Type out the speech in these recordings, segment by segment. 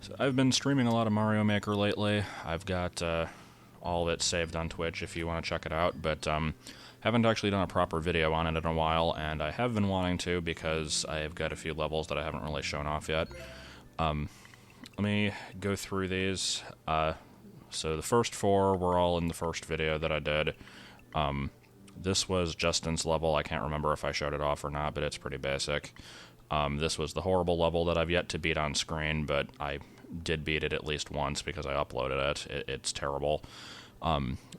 So I've been streaming a lot of Mario Maker lately. I've got all of it saved on Twitch if you want to check it out, but haven't actually done a proper video on it in a while, and I have been wanting to because I've got a few levels that I haven't really shown off yet. Let me go through these. So the first four were all in the first video that I did. This was Justin's level. I can't remember if I showed it off or not, but it's pretty basic. This was the horrible level that I've yet to beat on screen, but I did beat it at least once because I uploaded it. It's terrible.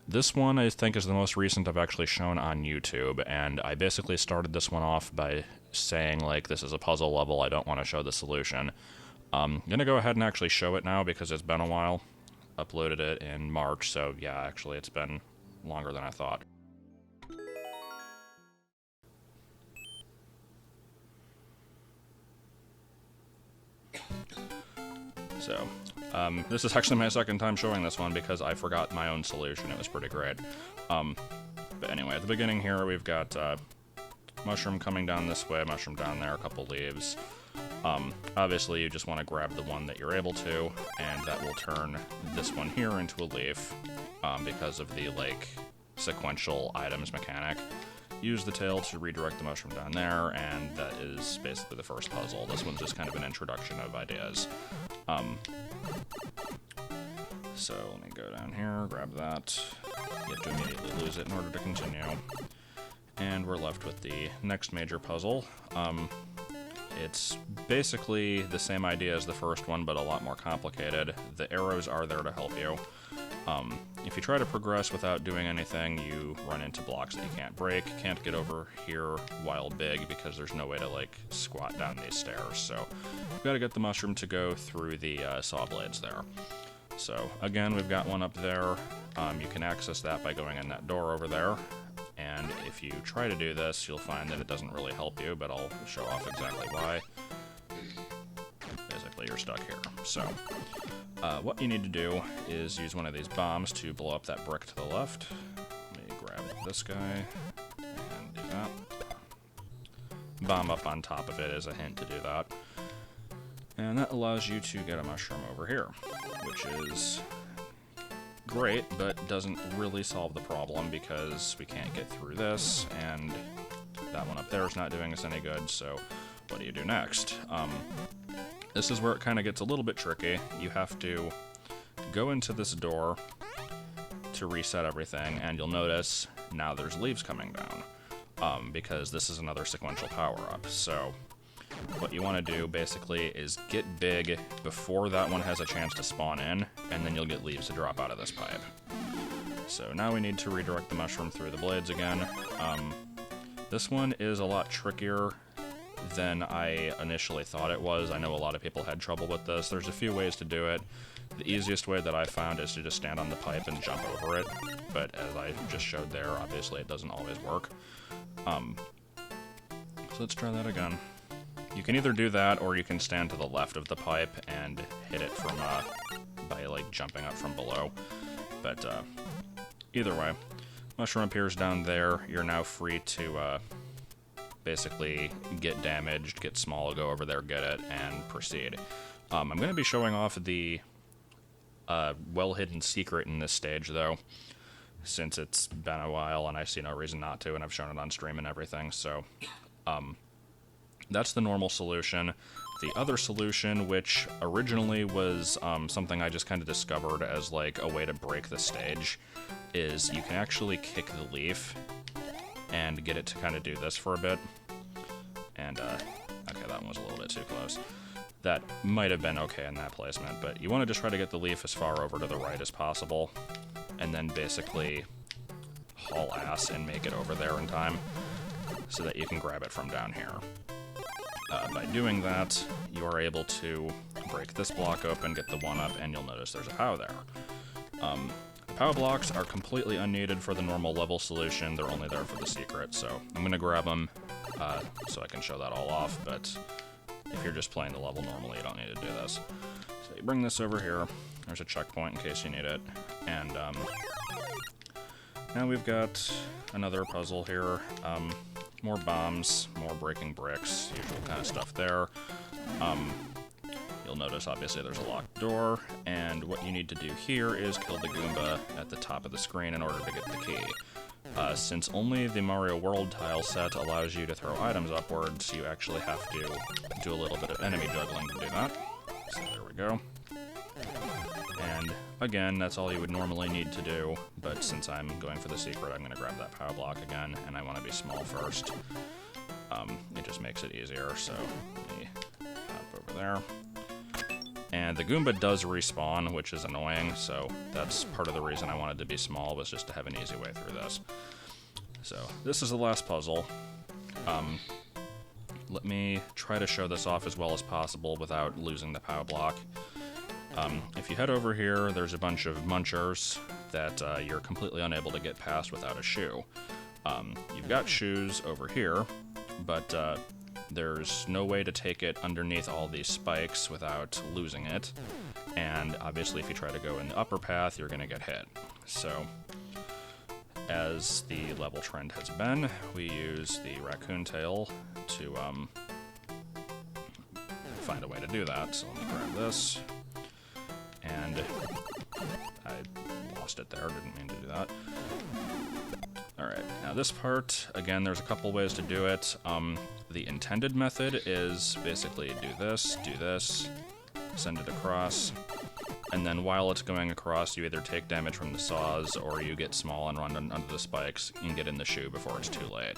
This one I think is the most recent I've actually shown on YouTube, and I basically started this one off by saying, like, this is a puzzle level, I don't want to show the solution. I'm going to go ahead and actually show it now because it's been a while. Uploaded it in March, so yeah, actually it's been longer than I thought. So, this is actually my second time showing this one because I forgot my own solution. It was pretty great. But anyway, at the beginning here, we've got mushroom coming down this way, mushroom down there, a couple leaves. Obviously, you just want to grab the one that you're able to, and that will turn this one here into a leaf because of the, like, sequential items mechanic. Use the tail to redirect the mushroom down there, and that is basically the first puzzle. This one's just kind of an introduction of ideas. So let me go down here, grab that. You have to immediately lose it in order to continue. And we're left with the next major puzzle. It's basically the same idea as the first one, but a lot more complicated. The arrows are there to help you. If you try to progress without doing anything, you run into blocks that you can't break. Can't get over here while big because there's no way to, like, squat down these stairs. So you've got to get the mushroom to go through the saw blades there. So again, we've got one up there. You can access that by going in that door over there. And if you try to do this, you'll find that it doesn't really help you, but I'll show off exactly why. Basically, you're stuck here. So what you need to do is use one of these bombs to blow up that brick to the left. Let me grab this guy and do that. Bomb up on top of it is a hint to do that. And that allows you to get a mushroom over here, which is great, but doesn't really solve the problem because we can't get through this, and that one up there is not doing us any good, so what do you do next? This is where it kind of gets a little bit tricky. You have to go into this door to reset everything, and you'll notice now there's leaves coming down, because this is another sequential power-up. So what you want to do, basically, is get big before that one has a chance to spawn in, and then you'll get leaves to drop out of this pipe. So now we need to redirect the mushroom through the blades again. This one is a lot trickier than I initially thought it was. I know a lot of people had trouble with this. There's a few ways to do it. The easiest way that I found is to just stand on the pipe and jump over it, but as I just showed there, obviously it doesn't always work. So let's try that again. You can either do that, or you can stand to the left of the pipe and hit it from by, like, jumping up from below. But either way, mushroom appears down there. You're now free to basically get damaged, get small, go over there, get it, and proceed. I'm going to be showing off the well-hidden secret in this stage, though, since it's been a while and I see no reason not to, and I've shown it on stream and everything, so that's the normal solution. The other solution, which originally was something I just kind of discovered as, like, a way to break the stage, is you can actually kick the leaf and get it to kind of do this for a bit. And, okay, that one was a little bit too close. That might have been okay in that placement, but you want to just try to get the leaf as far over to the right as possible, and then basically haul ass and make it over there in time, so that you can grab it from down here. By doing that, you are able to break this block open, get the one up, and you'll notice there's a POW there. The POW blocks are completely unneeded for the normal level solution. They're only there for the secret, so I'm going to grab them so I can show that all off, but if you're just playing the level normally, you don't need to do this. So you bring this over here. There's a checkpoint in case you need it, and now we've got another puzzle here. More bombs, more breaking bricks, usual kind of stuff there. you'll notice obviously there's a locked door, and what you need to do here is kill the Goomba at the top of the screen in order to get the key. Since only the Mario World tile set allows you to throw items upwards, you actually have to do a little bit of enemy juggling to do that. So there we go. And again, that's all you would normally need to do, but since I'm going for the secret, I'm going to grab that power block again, and I want to be small first. It just makes it easier, so let me hop over there. And the Goomba does respawn, which is annoying, so that's part of the reason I wanted to be small, was just to have an easy way through this. So this is the last puzzle. Let me try to show this off as well as possible without losing the power block. If you head over here, there's a bunch of munchers that you're completely unable to get past without a shoe. You've got shoes over here, but there's no way to take it underneath all these spikes without losing it. And obviously if you try to go in the upper path, you're going to get hit. So, as the level trend has been, we use the Raccoon Tail to find a way to do that. So let me grab this. And I lost it there, didn't mean to do that. Alright, now this part, again, there's a couple ways to do it. The intended method is basically do this, send it across, and then while it's going across, you either take damage from the saws, or you get small and run under the spikes and get in the shoe before it's too late.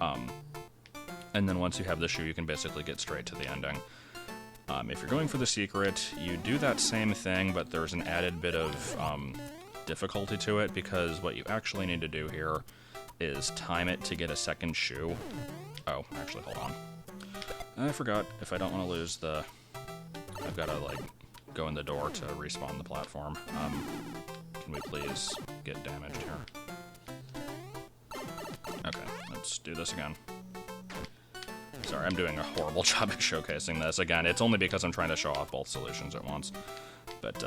And then once you have the shoe, you can basically get straight to the ending. If you're going for the secret, you do that same thing, but there's an added bit of difficulty to it, because what you actually need to do here is time it to get a second shoe. Oh, actually, hold on. I forgot, if I don't want to lose the... I've got to, like, go in the door to respawn the platform. Can we please get damaged here? Okay, let's do this again. Sorry, I'm doing a horrible job at showcasing this. Again, it's only because I'm trying to show off both solutions at once. But,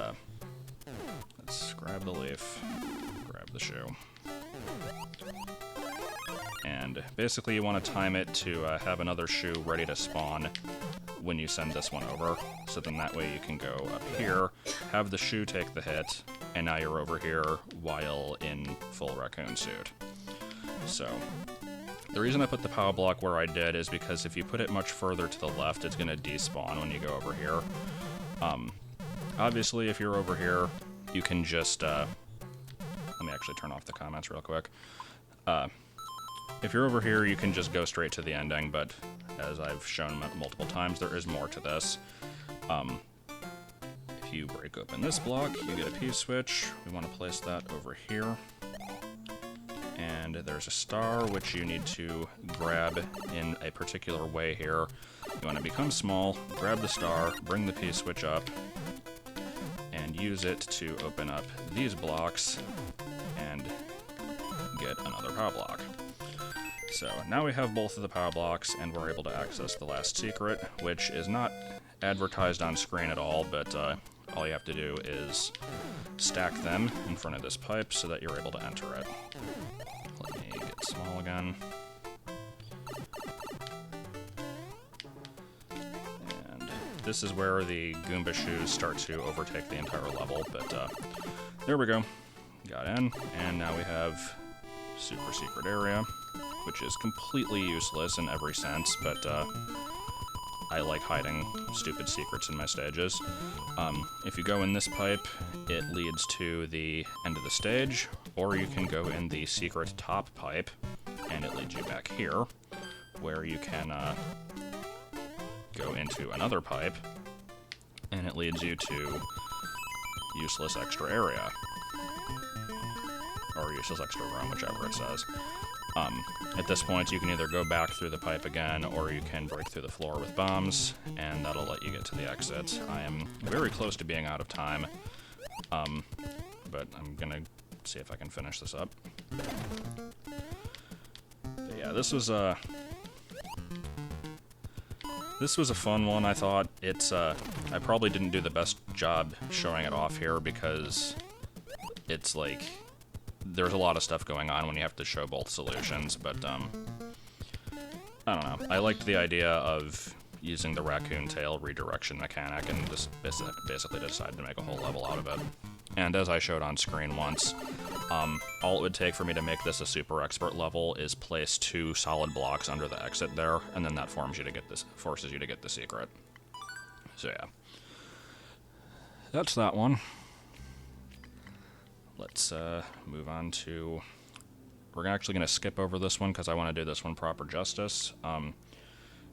let's grab the leaf, grab the shoe. And basically you want to time it to have another shoe ready to spawn when you send this one over. So then that way you can go up here, have the shoe take the hit, and now you're over here while in full raccoon suit. So, the reason I put the power block where I did is because if you put it much further to the left, it's going to despawn when you go over here. Obviously, if you're over here, you can just... let me actually turn off the comments real quick. If you're over here, you can just go straight to the ending, but as I've shown multiple times, there is more to this. If you break open this block, you get a P-switch. We want to place that over here. And there's a star, which you need to grab in a particular way here. You want to become small, grab the star, bring the P-switch up, and use it to open up these blocks and get another power block. So now we have both of the power blocks, and we're able to access the last secret, which is not advertised on screen at all, but all you have to do is stack them in front of this pipe so that you're able to enter it. Let me get small again. And this is where the Goomba shoes start to overtake the entire level, but there we go. Got in, and now we have super secret area, which is completely useless in every sense, but I like hiding stupid secrets in my stages. If you go in this pipe, it leads to the end of the stage, or you can go in the secret top pipe, and it leads you back here, where you can go into another pipe, and it leads you to useless extra area. Or useless extra room, whichever it says. At this point, you can either go back through the pipe again, or you can break through the floor with bombs, and that'll let you get to the exit. I am very close to being out of time, but I'm gonna see if I can finish this up. But yeah, this was a fun one, I thought. It's, I probably didn't do the best job showing it off here, because it's like... there's a lot of stuff going on when you have to show both solutions, but, I don't know. I liked the idea of using the Raccoon Tail redirection mechanic, and just basically decided to make a whole level out of it. And as I showed on screen once, all it would take for me to make this a super expert level is place 2 solid blocks under the exit there, and then that forces you to get the secret. So yeah. That's that one. Let's move on to... We're actually going to skip over this one because I want to do this one proper justice.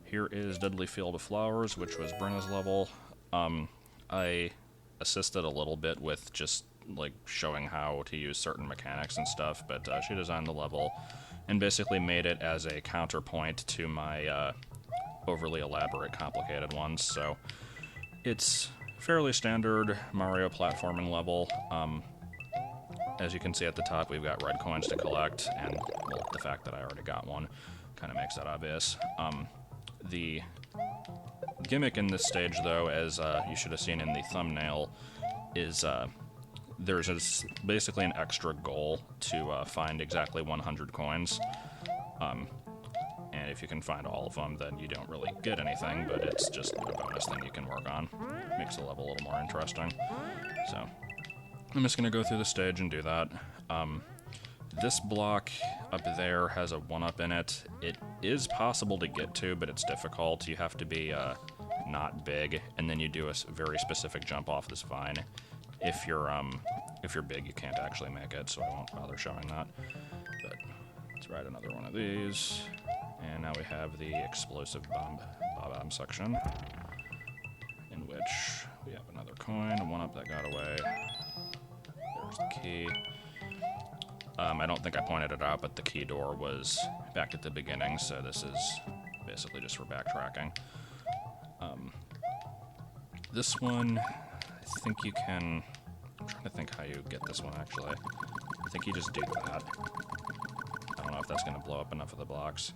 Here is Deadly Field of Flowers, which was Brenna's level. I assisted a little bit with just like showing how to use certain mechanics and stuff, but she designed the level and basically made it as a counterpoint to my overly elaborate, complicated ones. So it's fairly standard Mario platforming level. As you can see at the top, we've got red coins to collect, and well, the fact that I already got one kind of makes that obvious. The gimmick in this stage, though, as you should have seen in the thumbnail, is there's basically an extra goal to find exactly 100 coins. And if you can find all of them, then you don't really get anything, but it's just a bonus thing you can work on. Makes the level a little more interesting. So I'm just going to go through the stage and do that. This block up there has a 1-up in it. It is possible to get to, but it's difficult. You have to be not big, and then you do a very specific jump off this vine. If you're big, you can't actually make it, so I won't bother showing that. But let's ride another one of these. And now we have the explosive bomb section, in which we have another coin, a 1-up that got away. There's the key. I don't think I pointed it out, but the key door was back at the beginning, so this is basically just for backtracking. This one, I think you can... I'm trying to think how you get this one, actually. I think you just do that. I don't know if that's going to blow up enough of the blocks.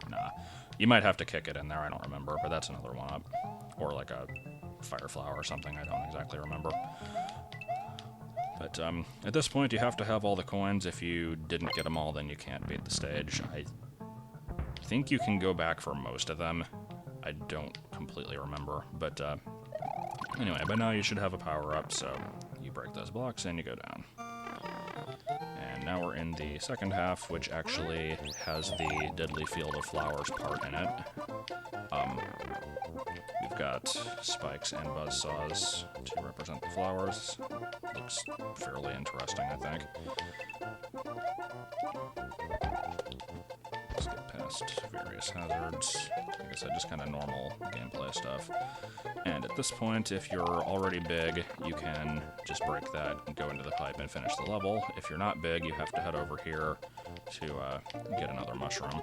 Nah. You might have to kick it in there, I don't remember, but that's another 1-up. Or like a fire flower or something, I don't exactly remember. But at this point, you have to have all the coins. If you didn't get them all, then you can't beat the stage. I think you can go back for most of them. I don't completely remember, but anyway, by now you should have a power-up, so you break those blocks and you go down. And now we're in the second half, which actually has the Deadly Field of Flowers part in it. We've got spikes and buzzsaws to represent the flowers. Looks fairly interesting, I think. Let's get past various hazards. Like I said, just kind of normal gameplay stuff. And at this point, if you're already big, you can just break that and go into the pipe and finish the level. If you're not big, you have to head over here to get another mushroom.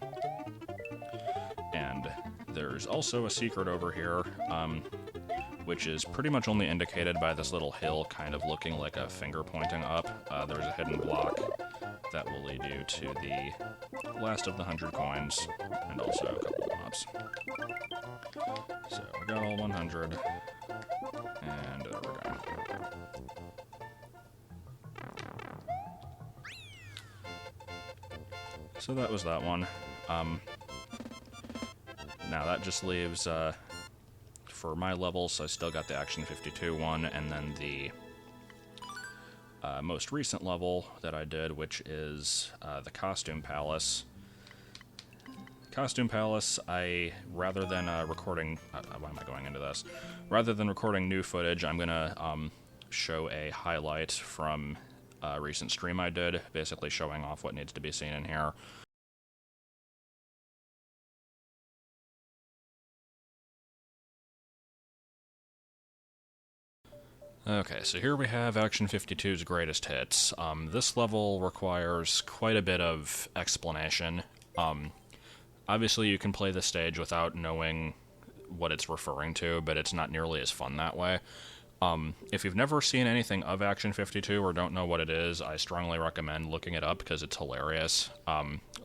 And there's also a secret over here, which is pretty much only indicated by this little hill kind of looking like a finger pointing up. There's a hidden block that will lead you to the last of the 100 coins, and also a couple of mobs. So we got all 100, and there we go. So that was that one. Now that just leaves, for my levels, I still got the Action 52 one, and then the most recent level that I did, which is the Costume Palace. Costume Palace, rather than recording... why am I going into this? Rather than recording new footage, I'm going to show a highlight from a recent stream I did, basically showing off what needs to be seen in here. Okay, so here we have Action 52's greatest hits. This level requires quite a bit of explanation. Obviously you can play the stage without knowing what it's referring to, but it's not nearly as fun that way. If you've never seen anything of Action 52 or don't know what it is, I strongly recommend looking it up because it's hilarious.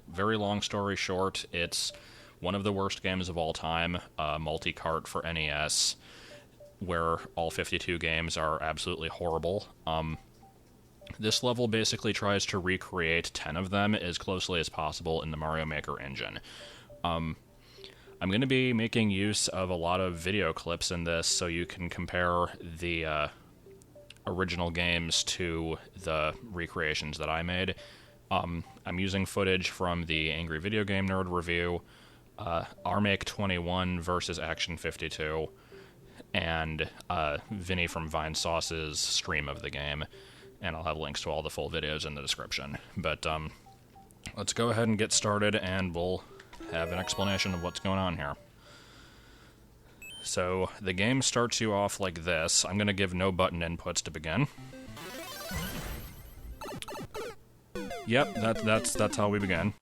Very long story short, it's one of the worst games of all time, multi-cart for NES, where all 52 games are absolutely horrible. This level basically tries to recreate 10 of them as closely as possible in the Mario Maker engine. I I'm going to be making use of a lot of video clips in this so you can compare the original games to the recreations that I made. I'm using footage from the Angry Video Game Nerd review, Armake 21 versus Action 52, and Vinny from Vinesauce's stream of the game. And I'll have links to all the full videos in the description. But let's go ahead and get started, and we'll have an explanation of what's going on here. So the game starts you off like this. I'm going to give no button inputs to begin. Yep, that's how we begin.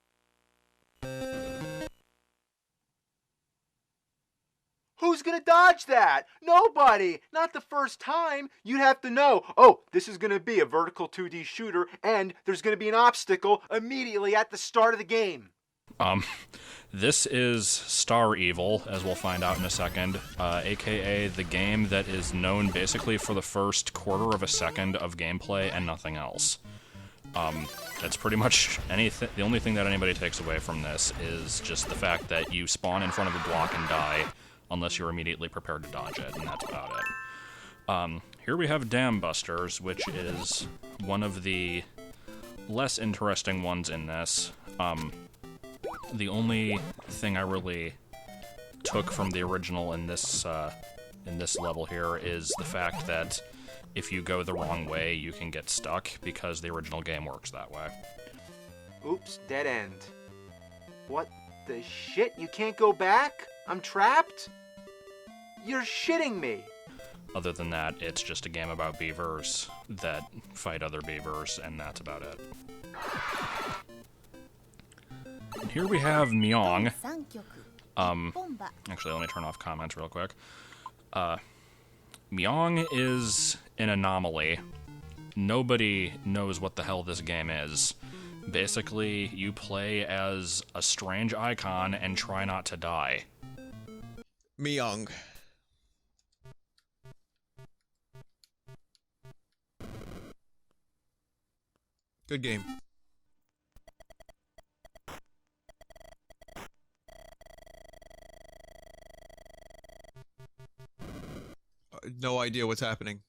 Who's gonna dodge that? Nobody! Not the first time! You'd have to know, oh, this is gonna be a vertical 2D shooter, and there's gonna be an obstacle immediately at the start of the game. This is Star Evil, as we'll find out in a second, aka the game that is known basically for the first quarter of a second of gameplay and nothing else. That's pretty much anything. The only thing that anybody takes away from this is just the fact that you spawn in front of a block and die, unless you're immediately prepared to dodge it, and that's about it. Here we have Dam Busters, which is one of the less interesting ones in this. The only thing I really took from the original in this level here is the fact that if you go the wrong way, you can get stuck, because the original game works that way. Oops, dead end. What the shit? You can't go back? I'm trapped? You're shitting me! Other than that, it's just a game about beavers that fight other beavers, and that's about it. And here we have Myong. Actually, let me turn off comments real quick. Myong is an anomaly. Nobody knows what the hell this game is. Basically, you play as a strange icon and try not to die. Myong. Good game. No idea what's happening.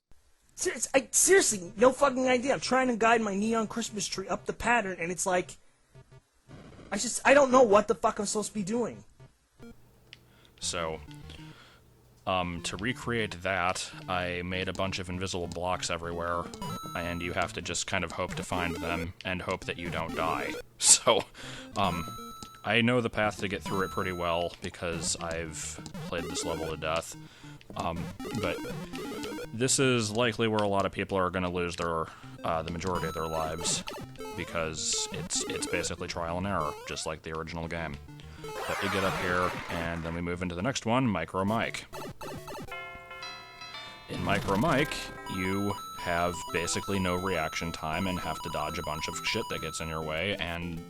Seriously, no fucking idea. I'm trying to guide my neon Christmas tree up the pattern, and it's like... I don't know what the fuck I'm supposed to be doing. So, to recreate that, I made a bunch of invisible blocks everywhere, and you have to just kind of hope to find them, and hope that you don't die. So, I know the path to get through it pretty well, because I've played this level to death. But this is likely where a lot of people are going to lose their, the majority of their lives, because it's basically trial and error, just like the original game. But we get up here, and then we move into the next one, Micro Mike. In Micro Mike, you have basically no reaction time and have to dodge a bunch of shit that gets in your way, and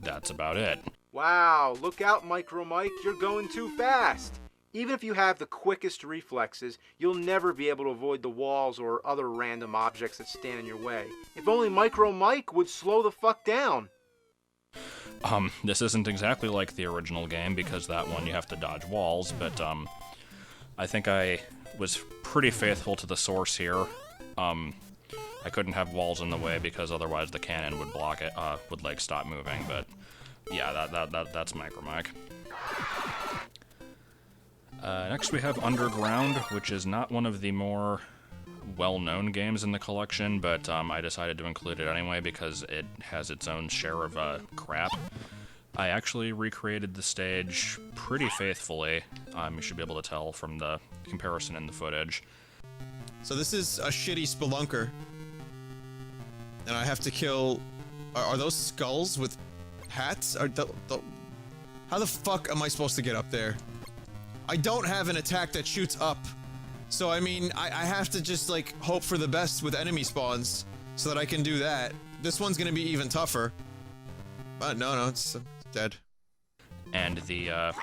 that's about it. Wow, look out, Micro Mike, you're going too fast! Even if you have the quickest reflexes, you'll never be able to avoid the walls or other random objects that stand in your way. If only Micro Mike would slow the fuck down. This isn't exactly like the original game, because that one you have to dodge walls, but, I think I was pretty faithful to the source here. I couldn't have walls in the way, because otherwise the cannon would block it, would, like, stop moving, but, yeah, that's Micro Mike. Next we have Underground, which is not one of the more well-known games in the collection, but I decided to include it anyway because it has its own share of crap. I actually recreated the stage pretty faithfully. You should be able to tell from the comparison in the footage. So this is a shitty spelunker. And I have to kill... Are those skulls with hats? How the fuck am I supposed to get up there? I don't have an attack that shoots up. So, I mean, I have to just, like, hope for the best with enemy spawns so that I can do that. This one's gonna be even tougher. But no, it's dead. And the,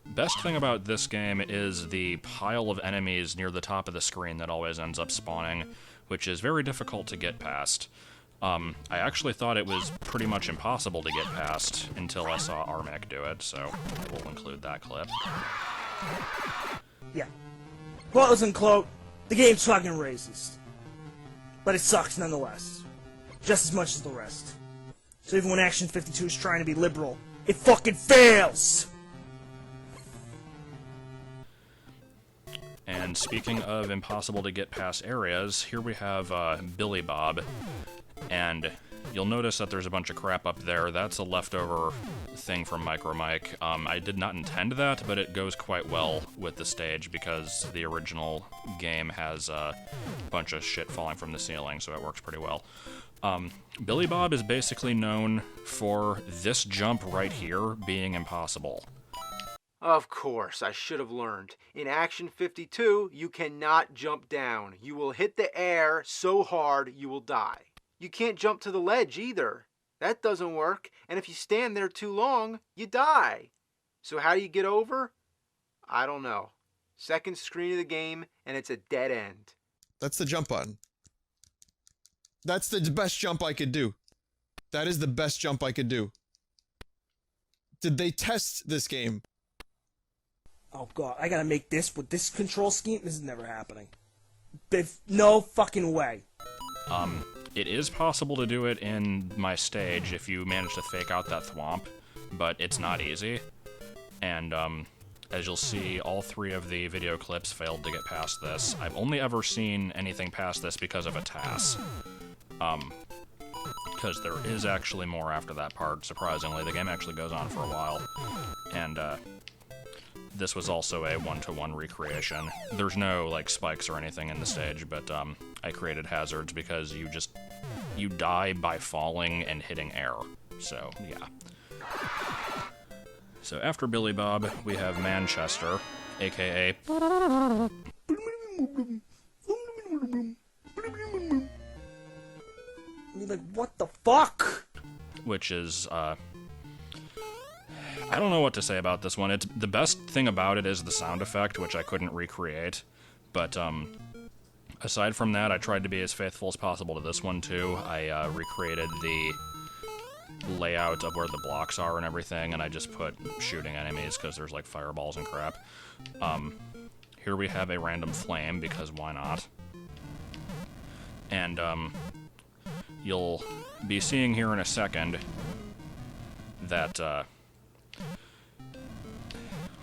best thing about this game is the pile of enemies near the top of the screen that always ends up spawning, which is very difficult to get past. I actually thought it was pretty much impossible to get past until I saw Armic do it, so we'll include that clip. Yeah. Quote unquote, the game's fucking racist. But it sucks nonetheless. Just as much as the rest. So even when Action 52 is trying to be liberal, it fucking fails! And speaking of impossible to get past areas, here we have Billy Bob, and you'll notice that there's a bunch of crap up there. That's a leftover thing from Micro Mike. I did not intend that, but it goes quite well with the stage because the original game has a bunch of shit falling from the ceiling, so it works pretty well. Billy Bob is basically known for this jump right here being impossible. Of course, I should have learned. In Action 52, you cannot jump down. You will hit the air so hard you will die. You can't jump to the ledge either. That doesn't work, and if you stand there too long, you die. So how do you get over? I don't know. Second screen of the game, and it's a dead end. That's the jump button. That's the best jump I could do. That is the best jump I could do. Did they test this game? Oh god, I gotta make this with this control scheme? This is never happening. No fucking way. It is possible to do it in my stage if you manage to fake out that thwomp, but it's not easy. And, as you'll see, all three of the video clips failed to get past this. I've only ever seen anything past this because of a TAS. Because there is actually more after that part, surprisingly. The game actually goes on for a while. And, this was also a one-to-one recreation. There's no, like, spikes or anything in the stage, but, I created hazards because you die by falling and hitting air. So, yeah. So after Billy Bob, we have Manchester, aka... I mean, like, what the fuck? Which is, I don't know what to say about this one. The best thing about it is the sound effect, which I couldn't recreate. But, aside from that, I tried to be as faithful as possible to this one, too. I, recreated the layout of where the blocks are and everything, and I just put shooting enemies, because there's, like, fireballs and crap. Here we have a random flame, because why not? And, you'll be seeing here in a second that,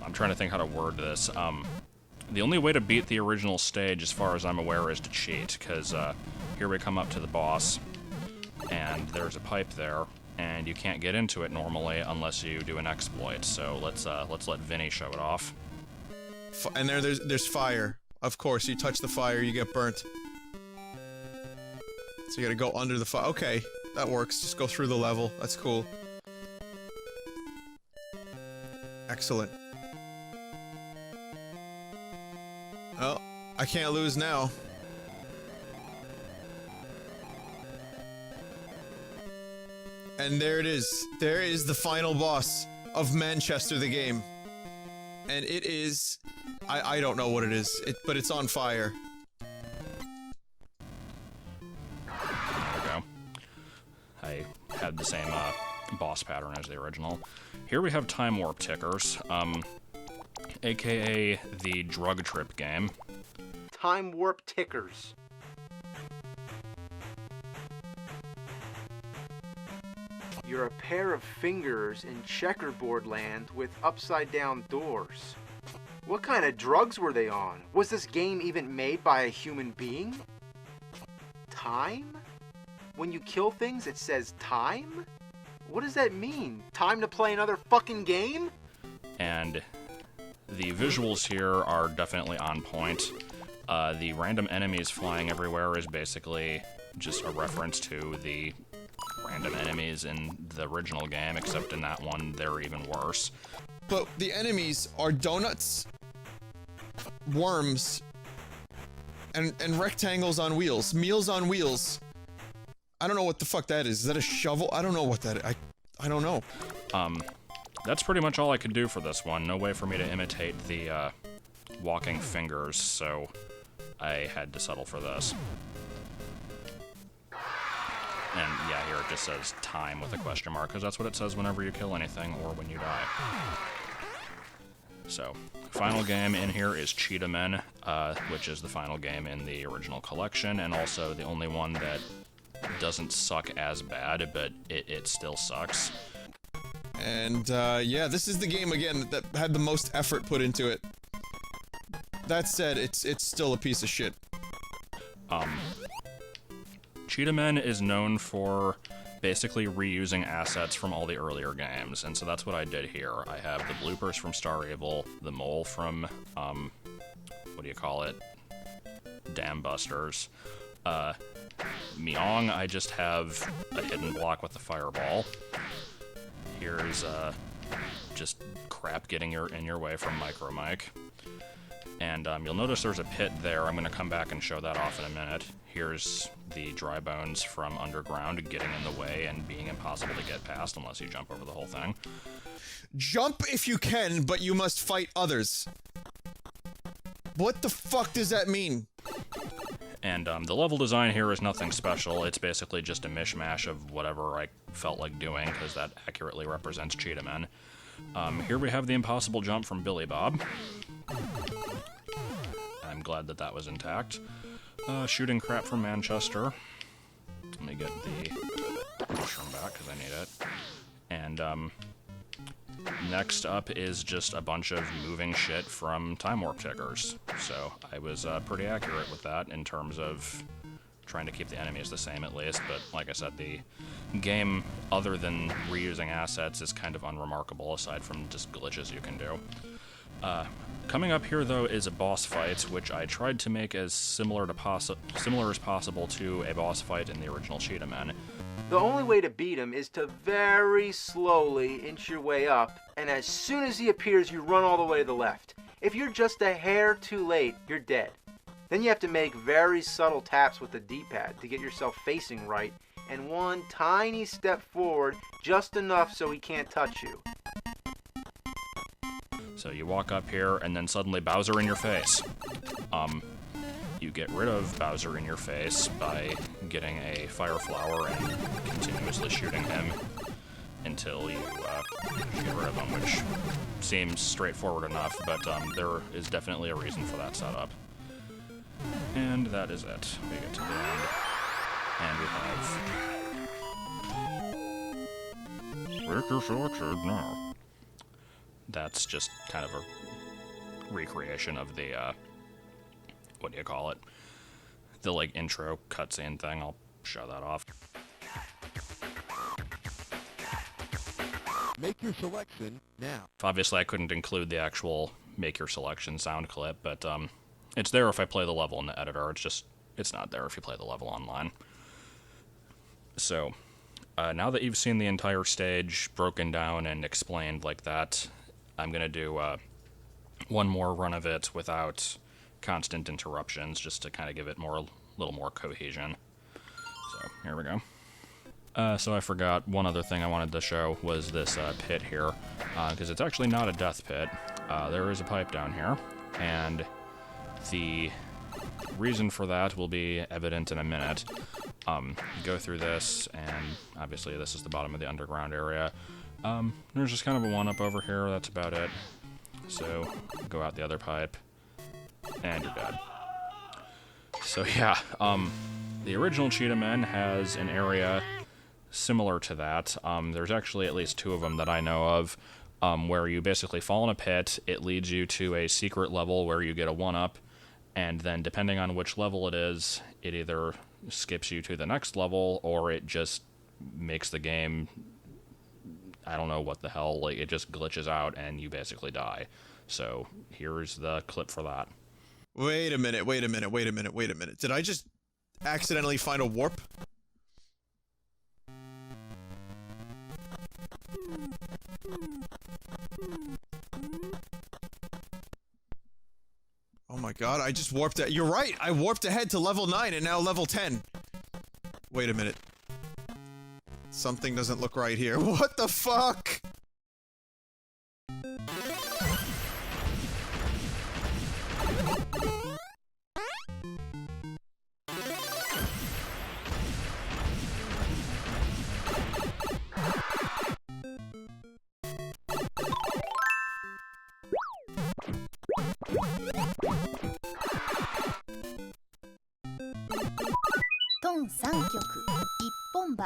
I'm trying to think how to word this. The only way to beat the original stage, as far as I'm aware, is to cheat, because here we come up to the boss, and there's a pipe there, and you can't get into it normally unless you do an exploit. So let's let Vinny show it off. And there's fire. Of course, you touch the fire, you get burnt. So you gotta go under the fire. Okay, that works. Just go through the level. That's cool. Excellent. Well, I can't lose now. And there it is. There is the final boss of Manchester the game. And it is... I don't know what it is, but it's on fire. There we go. I had the same boss pattern as the original. Here we have time warp tickers, aka the drug trip game. Time warp tickers. You're a pair of fingers in checkerboard land with upside down doors. What kind of drugs were they on? Was this game even made by a human being? Time? When you kill things, it says time? What does that mean? Time to play another fucking game? And the visuals here are definitely on point. The random enemies flying everywhere is basically just a reference to the random enemies in the original game, except in that one, they're even worse. But the enemies are donuts, worms, and rectangles on wheels. Meals on wheels. I don't know what the fuck that is. Is that a shovel? I don't know what that is. I don't know. That's pretty much all I could do for this one. No way for me to imitate the, walking fingers, so I had to settle for this. And yeah, here it just says time with a question mark, because that's what it says whenever you kill anything or when you die. So, final game in here is Cheetamen, which is the final game in the original collection, and also the only one that doesn't suck as bad, but it still sucks. And, yeah, this is the game, again, that had the most effort put into it. That said, it's still a piece of shit. Cheetamen is known for basically reusing assets from all the earlier games, and so that's what I did here. I have the bloopers from Star Evil, the mole from, what do you call it? Dam Busters. Meong, I just have a hidden block with the fireball. Here's, just crap getting in your way from Micro Mike. And, you'll notice there's a pit there. I'm gonna come back and show that off in a minute. Here's the dry bones from underground getting in the way and being impossible to get past unless you jump over the whole thing. Jump if you can, but you must fight others. What the fuck does that mean? And the level design here is nothing special. It's basically just a mishmash of whatever I felt like doing, because that accurately represents Cheetamen. Here we have the impossible jump from Billy Bob. I'm glad that that was intact. Shooting crap from Manchester. Let me get the mushroom back, because I need it. And, next up is just a bunch of moving shit from Time Warp Tickers. So, I was, pretty accurate with that in terms of trying to keep the enemies the same, at least. But, like I said, the game, other than reusing assets, is kind of unremarkable, aside from just glitches you can do. Coming up here, though, is a boss fight, which I tried to make as similar as possible to a boss fight in the original Cheetamen. The only way to beat him is to very slowly inch your way up, and as soon as he appears, you run all the way to the left. If you're just a hair too late, you're dead. Then you have to make very subtle taps with the D-pad to get yourself facing right, and one tiny step forward, just enough so he can't touch you. So you walk up here, and then suddenly Bowser in your face. You get rid of Bowser in your face by getting a fire flower and continuously shooting him until you get rid of him, which seems straightforward enough, but there is definitely a reason for that setup. And that is it. We get to the end, and we have... Make your selection now. That's just kind of a recreation of the, what do you call it? The, like, intro cutscene thing. I'll show that off. Make your selection now. Obviously, I couldn't include the actual make your selection sound clip, but, it's there if I play the level in the editor. It's not there if you play the level online. So, now that you've seen the entire stage broken down and explained like that, I'm gonna do one more run of it without constant interruptions, just to kind of give it a little more cohesion. So here we go. So I forgot one other thing I wanted to show was this pit here, because it's actually not a death pit. There is a pipe down here, and the reason for that will be evident in a minute. Go through this, and obviously this is the bottom of the underground area. There's just kind of a one-up over here, that's about it. So, go out the other pipe, and you're dead. So yeah, the original Cheetamen has an area similar to that. There's actually at least two of them that I know of, where you basically fall in a pit, it leads you to a secret level where you get a one-up, and then depending on which level it is, it either skips you to the next level, or it just makes the game... I don't know what the hell, like, it just glitches out and you basically die. So, here's the clip for that. Wait a minute. Did I just accidentally find a warp? Oh my god, I just warped it. You're right, I warped ahead to level 9 and now level 10. Wait a minute. Something doesn't look right here. What the fuck? トン3曲一本歯。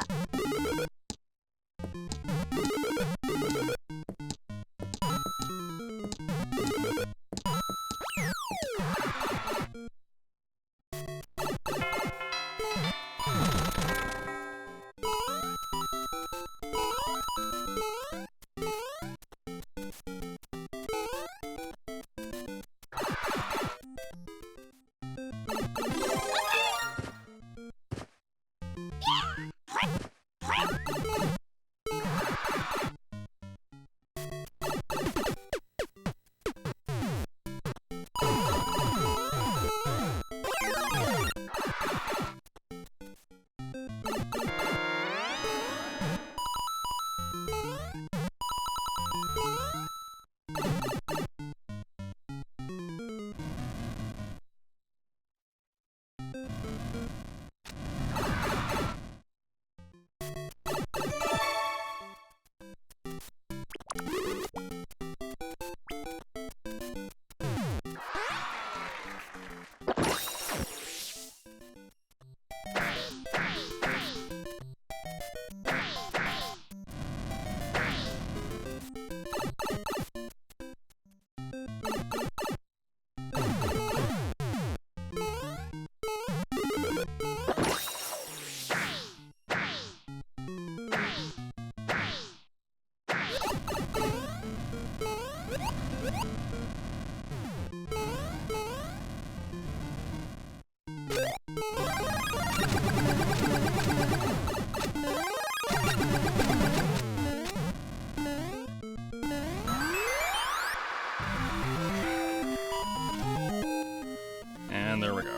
And there we go.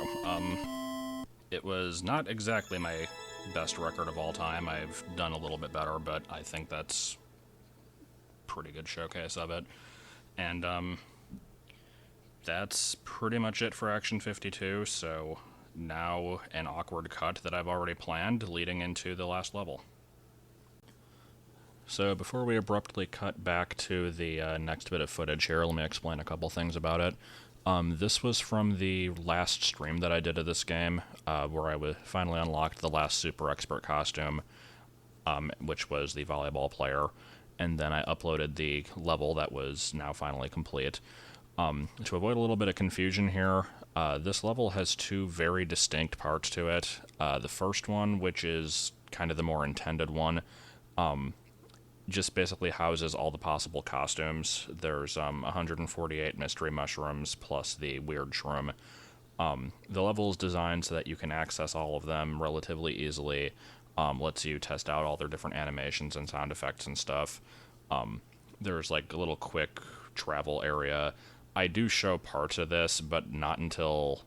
It was not exactly my best record of all time. I've done a little bit better, but I think that's a pretty good showcase of it. And, that's pretty much it for Action 52, so now an awkward cut that I've already planned leading into the last level. So before we abruptly cut back to the next bit of footage here, let me explain a couple things about it. This was from the last stream that I did of this game, where I finally unlocked the last Super Expert costume, which was the volleyball player, and then I uploaded the level that was now finally complete. To avoid a little bit of confusion here, this level has two very distinct parts to it. The first one, which is kind of the more intended one, just basically houses all the possible costumes. There's 148 mystery mushrooms plus the weird shroom. The level is designed so that you can access all of them relatively easily. Lets you test out all their different animations and sound effects and stuff. There's like a little quick travel area. I do show parts of this, but not until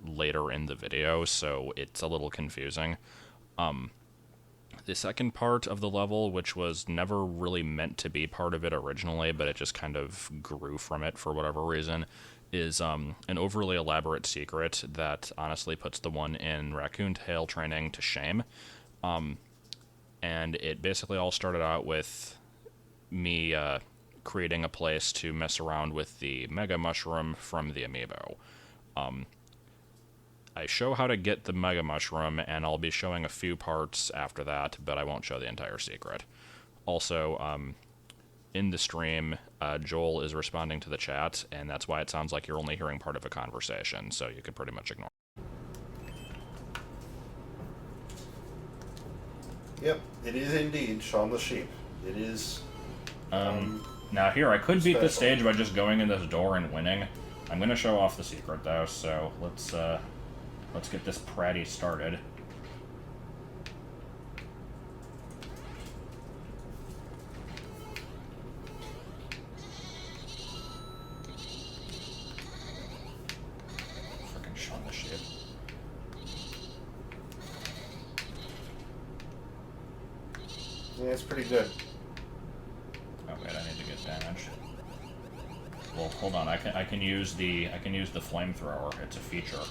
later in the video, so it's a little confusing. The second part of the level, which was never really meant to be part of it originally, but it just kind of grew from it for whatever reason, is an overly elaborate secret that honestly puts the one in Raccoon Tail Training to shame. And it basically all started out with me creating a place to mess around with the Mega Mushroom from the amiibo. I show how to get the Mega Mushroom, and I'll be showing a few parts after that, but I won't show the entire secret. Also, in the stream, Joel is responding to the chat, and that's why it sounds like you're only hearing part of a conversation, so you could pretty much ignore it. Yep, it is indeed Shaun the Sheep. It is... Now here, I could beat this stage by just going in this door and winning. I'm gonna show off the secret, though, so let's get this pratty started. Frickin' Shaun the Sheep. Yeah, it's pretty good. Oh wait, I need to get damaged. Well, hold on. I can use the flamethrower. It's a feature.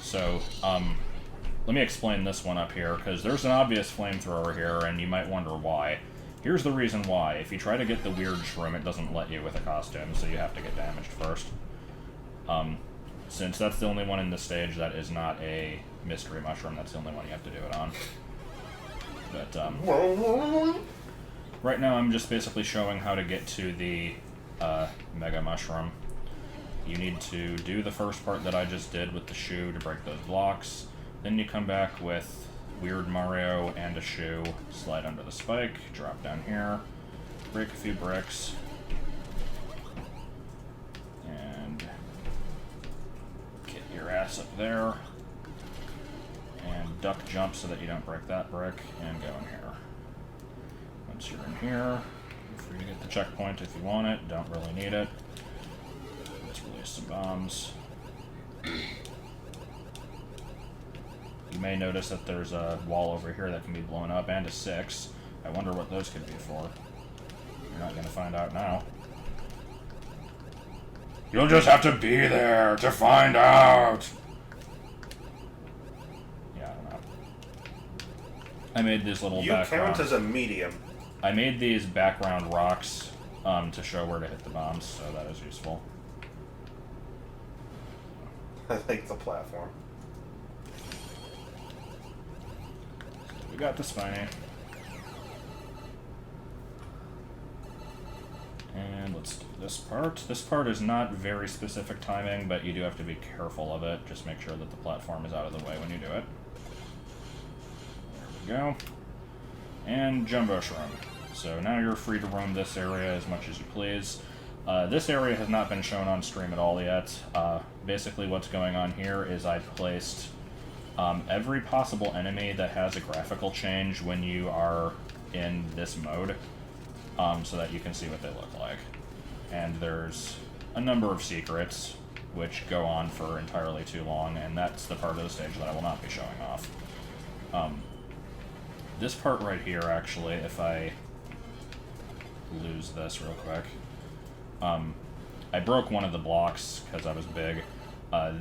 So, let me explain this one up here, because there's an obvious flamethrower here, and you might wonder why. Here's the reason why. If you try to get the weird shroom, it doesn't let you with a costume, so you have to get damaged first. since that's the only one in the stage that is not a mystery mushroom, that's the only one you have to do it on. But, right now I'm just basically showing how to get to the Mega Mushroom. You need to do the first part that I just did with the shoe to break those blocks. Then you come back with Weird Mario and a shoe, slide under the spike, drop down here, break a few bricks, and get your ass up there, and duck jump so that you don't break that brick, and go in here. Once you're in here, you're free to get the checkpoint if you want it, don't really need it. Let's release some bombs. You may notice that there's a wall over here that can be blown up, and a 6. I wonder what those could be for. You're not going to find out now. You'll just have to be there to find out! Yeah, I don't know. I made these little background... You count as a medium. I made these background rocks to show where to hit the bombs, so that is useful. I think the platform. We got the Spiny. And let's do this part. This part is not very specific timing, but you do have to be careful of it. Just make sure that the platform is out of the way when you do it. There we go. And Jumbo Shroom. So now you're free to roam this area as much as you please. This area has not been shown on stream at all yet. Basically what's going on here is I placed every possible enemy that has a graphical change when you are in this mode, so that you can see what they look like. And there's a number of secrets which go on for entirely too long, and that's the part of the stage that I will not be showing off. This part right here, actually, if I lose this real quick, I broke one of the blocks because I was big.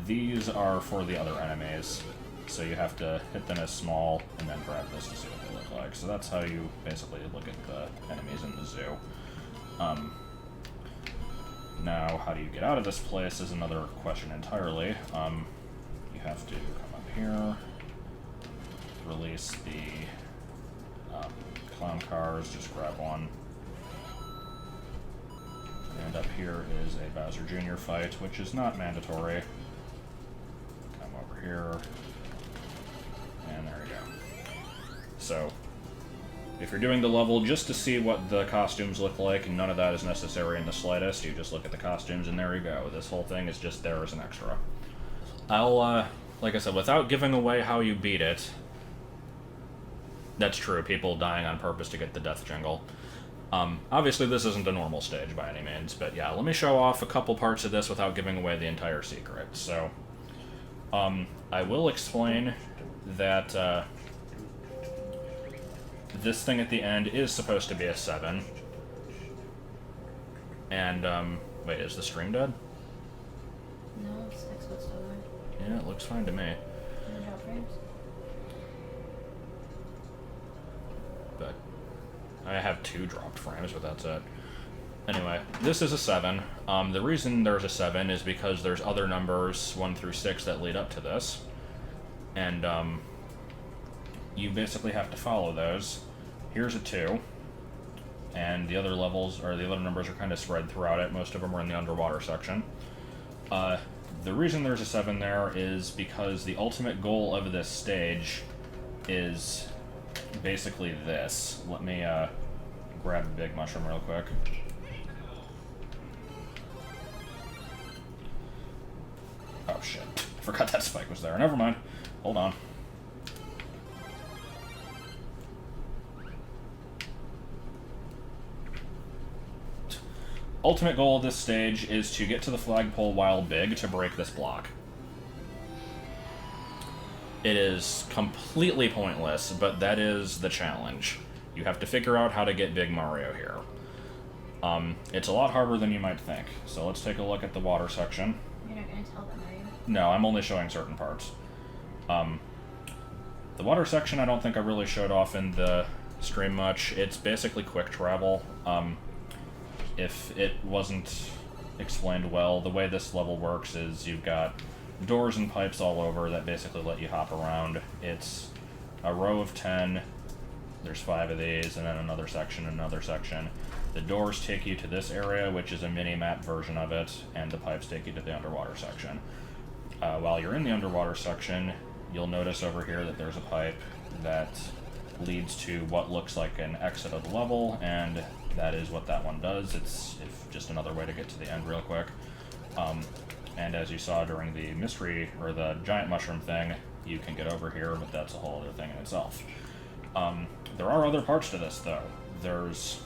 These are for the other enemies, so you have to hit them as small and then grab this to see what they look like. So that's how you basically look at the enemies in the zoo. Now, how do you get out of this place is another question entirely. You have to come up here, release the clown cars, just grab one. And up here is a Bowser Jr. fight, which is not mandatory. Come over here. And there we go. So, if you're doing the level just to see what the costumes look like, none of that is necessary in the slightest. You just look at the costumes and there you go. This whole thing is just there as an extra. I'll, like I said, without giving away how you beat it, that's true, people dying on purpose to get the death jingle. Obviously this isn't a normal stage by any means, but yeah, let me show off a couple parts of this without giving away the entire secret. So, I will explain that, this thing at the end is supposed to be a 7. And, wait, is the stream dead? No, it's Xbox still there. Yeah, it looks fine to me. Frames. But I have 2 dropped frames, but that's it. Anyway, this is a 7. The reason there's a 7 is because there's other numbers, 1 through 6, that lead up to this. And, you basically have to follow those. Here's a 2. And the other levels, or the other numbers are kind of spread throughout it. Most of them are in the underwater section. The reason there's a 7 there is because the ultimate goal of this stage is basically this. Let me grab a big mushroom real quick. Oh shit, I forgot that spike was there. Never mind. Hold on. Ultimate goal of this stage is to get to the flagpole while big to break this block. It is completely pointless, but that is the challenge. You have to figure out how to get Big Mario here. It's a lot harder than you might think. So let's take a look at the water section. You're not going to tell them, are you? No, I'm only showing certain parts. The water section I don't think I really showed off in the stream much. It's basically quick travel. If it wasn't explained well, the way this level works is you've got doors and pipes all over that basically let you hop around. It's a row of 10. There's 5 of these, and then another section, another section. The doors take you to this area, which is a mini-map version of it, and the pipes take you to the underwater section. While you're in the underwater section, you'll notice over here that there's a pipe that leads to what looks like an exit of the level, and that is what that one does. It's just another way to get to the end real quick. And as you saw during the mystery, or the giant mushroom thing, you can get over here, but that's a whole other thing in itself. There are other parts to this, though. There's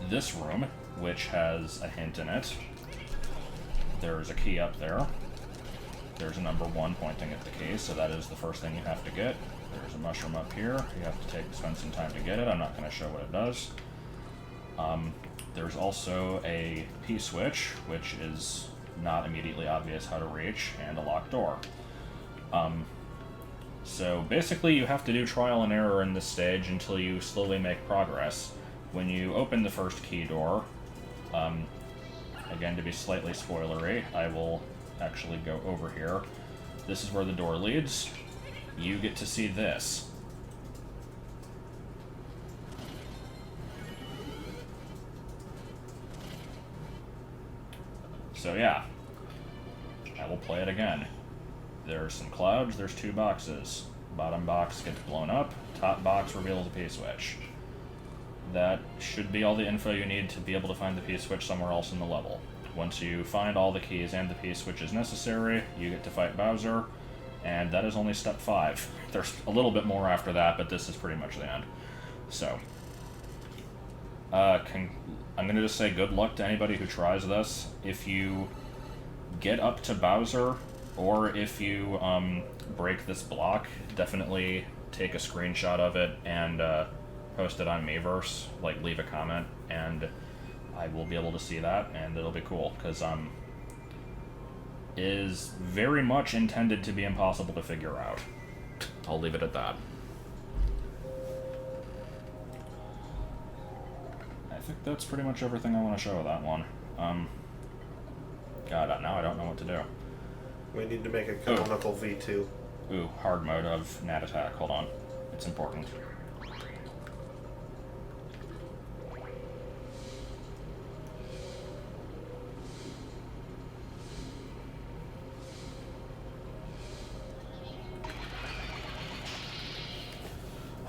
this room, which has a hint in it. There's a key up there. There's a number 1 pointing at the key, so that is the first thing you have to get. There's a mushroom up here. You have to spend some time to get it. I'm not going to show what it does. There's also a P-switch, which is not immediately obvious how to reach, and a locked door. So basically you have to do trial and error in this stage until you slowly make progress. When you open the first key door, again to be slightly spoilery, I will actually go over here. This is where the door leads. You get to see this. So yeah, I will play it again. There's some clouds, there's 2 boxes. Bottom box gets blown up, top box reveals a P-switch. That should be all the info you need to be able to find the P-switch somewhere else in the level. Once you find all the keys and the P-switches necessary, you get to fight Bowser, and that is only step 5. There's a little bit more after that, but this is pretty much the end. So, I'm going to just say good luck to anybody who tries this. If you get up to Bowser, or if you break this block, definitely take a screenshot of it and post it on Miiverse, like leave a comment, and I will be able to see that, and it'll be cool, because is very much intended to be impossible to figure out. I'll leave it at that. I think that's pretty much everything I want to show with that one. God, now I don't know what to do. We need to make a canonical V2. Ooh, hard mode of Nat attack. Hold on. It's important.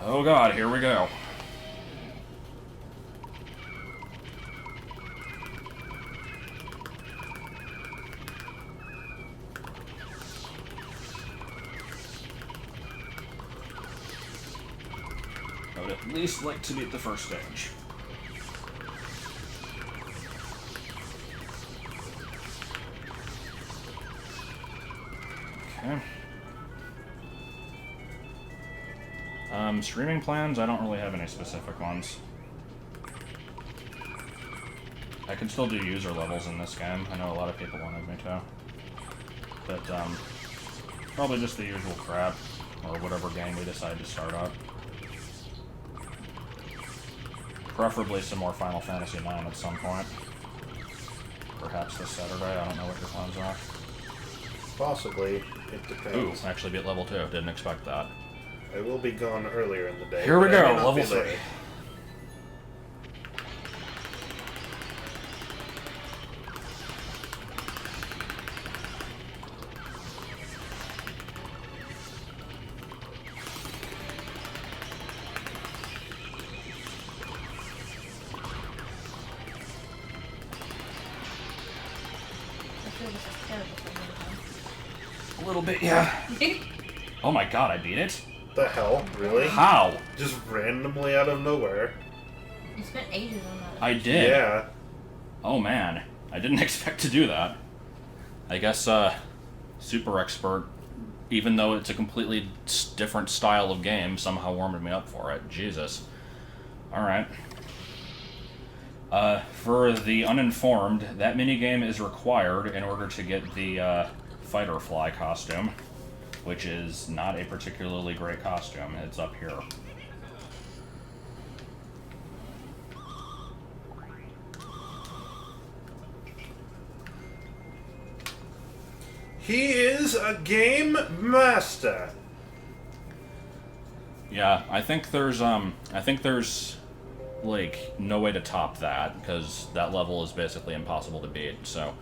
Oh god, here we go. I would at least like to beat the first stage. Okay. Streaming plans, I don't really have any specific ones. I can still do user levels in this game. I know a lot of people wanted me to. But, probably just the usual crap, or whatever game we decide to start up. Preferably some more Final Fantasy IX at some point. Perhaps this Saturday, I don't know what your plans are. Possibly. It depends. Ooh, actually be at level 2, didn't expect that. I will be gone earlier in the day. Here we but I go, may not level be 3. late. I feel this is terrible for A little bit, yeah. me. Oh my god, I beat it? The hell? Really? How? Just randomly out of nowhere. You spent ages on that. I did. Yeah. Oh man, I didn't expect to do that. I guess, super expert, even though it's a completely different style of game, somehow warmed me up for it. Jesus. Alright. For the uninformed, that minigame is required in order to get the, fighter fly costume, which is not a particularly great costume. It's up here. He is a game master. Yeah, I think there's like no way to top that because that level is basically impossible to beat. So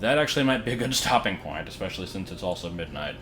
that actually might be a good stopping point, especially since it's also midnight.